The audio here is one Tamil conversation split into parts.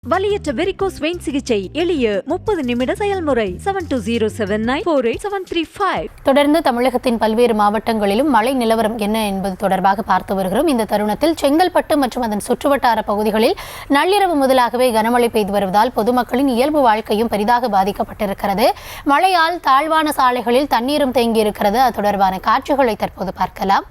வலியற்ற வெரிகோஸ் வெயின் சிகிச்சை எளிய 30 நிமிட செயல்முறை 7279487335. தொடர்ந்து தமிழகத்தின் பல்வேறு மாவட்டங்களிலும் மழை நிலவரம் என்ன என்பது தொடர்பாக பார்த்து வருகிறோம். இந்த தருணத்தில் செங்கல்பட்டு மற்றும் அதன் சுற்றுவட்டார பகுதிகளில் நள்ளிரவு முதலாகவே கனமழை பெய்து வருவதால் பொதுமக்களின் இயல்பு வாழ்க்கையும் பெரிதாக பாதிக்கப்பட்டிருக்கிறது. மழையால் தாழ்வான சாலைகளில் தண்ணீரும் தேங்கியிருக்கிறது. அது தொடர்பான காட்சிகளை தற்போது பார்க்கலாம்.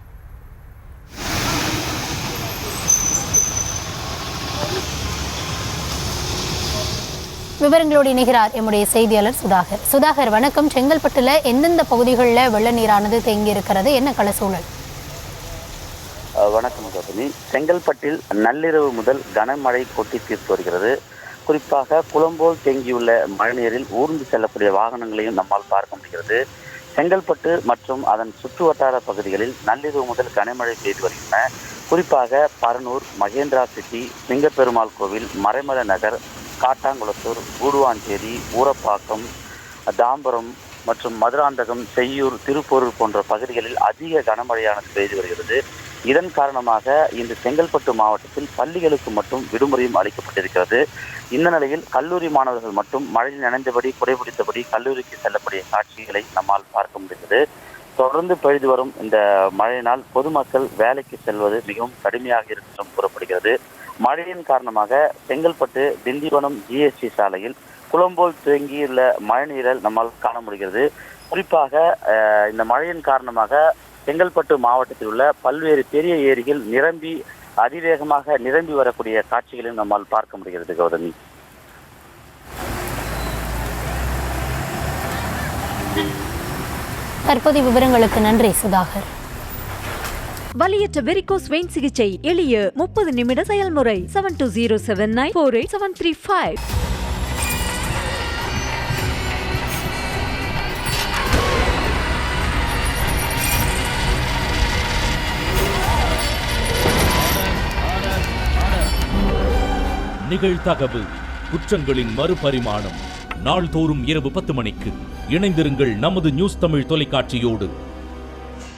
விவரங்களோடு இணைகிறார் எம்முடைய செய்தியாளர் சுதாகர். சுதாகர், வணக்கம். செங்கல்பட்டுல எந்தெந்த பகுதிகளில் வெள்ள நீரானது தேங்கி இருக்கிறது, என்ன கள சூழல்? வணக்கம் கௌதமி. செங்கல்பட்டில் நள்ளிரவு முதல் கனமழை கொட்டி தீர்த்து வருகிறது. குறிப்பாக குளம்போல் தேங்கியுள்ள மழைநீரில் ஊர்ந்து செல்லக்கூடிய வாகனங்களையும் நம்மால் பார்க்க முடிகிறது. செங்கல்பட்டு மற்றும் அதன் சுற்று வட்டார பகுதிகளில் நள்ளிரவு முதல் கனமழை பெய்து வருகின்றன. குறிப்பாக பரனூர், மகேந்திரா சிட்டி, சிங்கப்பெருமாள் கோவில், மறைமலை நகர், காட்டாங்குளத்தூர், கூடுவாஞ்சேரி, ஊரப்பாக்கம், தாம்பரம் மற்றும் மதுராந்தகம், செய்யூர், திருப்பூர் போன்ற பகுதிகளில் அதிக கனமழையானது பெய்து வருகிறது. இதன் காரணமாக இந்த செங்கல்பட்டு மாவட்டத்தில் பள்ளிகளுக்கு மட்டும் விடுமுறையும் அளிக்கப்பட்டிருக்கிறது. இந்த நிலையில் கல்லூரி மாணவர்கள் மட்டும் மழையில் நனைந்தபடி குடைபிடித்தபடி கல்லூரிக்கு செல்லக்கூடிய காட்சிகளை நம்மால் பார்க்க முடிகிறது. தொடர்ந்து பெய்து வரும் இந்த மழையினால் பொதுமக்கள் வேலைக்கு செல்வது மிகவும் கடுமையாக இருக்கும் கூறப்படுகிறது. மழையின் காரணமாக செங்கல்பட்டு திண்டிவனம் ஜிஎஸ்டி சாலையில் குளம்போல் தேங்கியுள்ள மழைநீரல் நம்மால் காண முடிகிறது. குறிப்பாக இந்த மழையின் காரணமாக செங்கல்பட்டு மாவட்டத்தில் உள்ள பல்வேறு பெரிய ஏரிகள் நிரம்பி அதிவேகமாக நிரம்பி வரக்கூடிய காட்சிகளையும் நம்மால் பார்க்க முடிகிறது. கௌதமி, தற்போதைய விவரங்களுக்கு நன்றி சுதாகர். வலியற்ற வெரிகோஸ் வெயின் சிகிச்சை எளிய 30 நிமிட செயல்முறை 7279487335. நிகழ்தகவு குற்றங்களின் மறுபரிமாணம் நாள்தோறும் இரவு 10 மணிக்கு இணைந்திருங்கள் நமது நியூஸ் தமிழ் தொலைக்காட்சியோடு.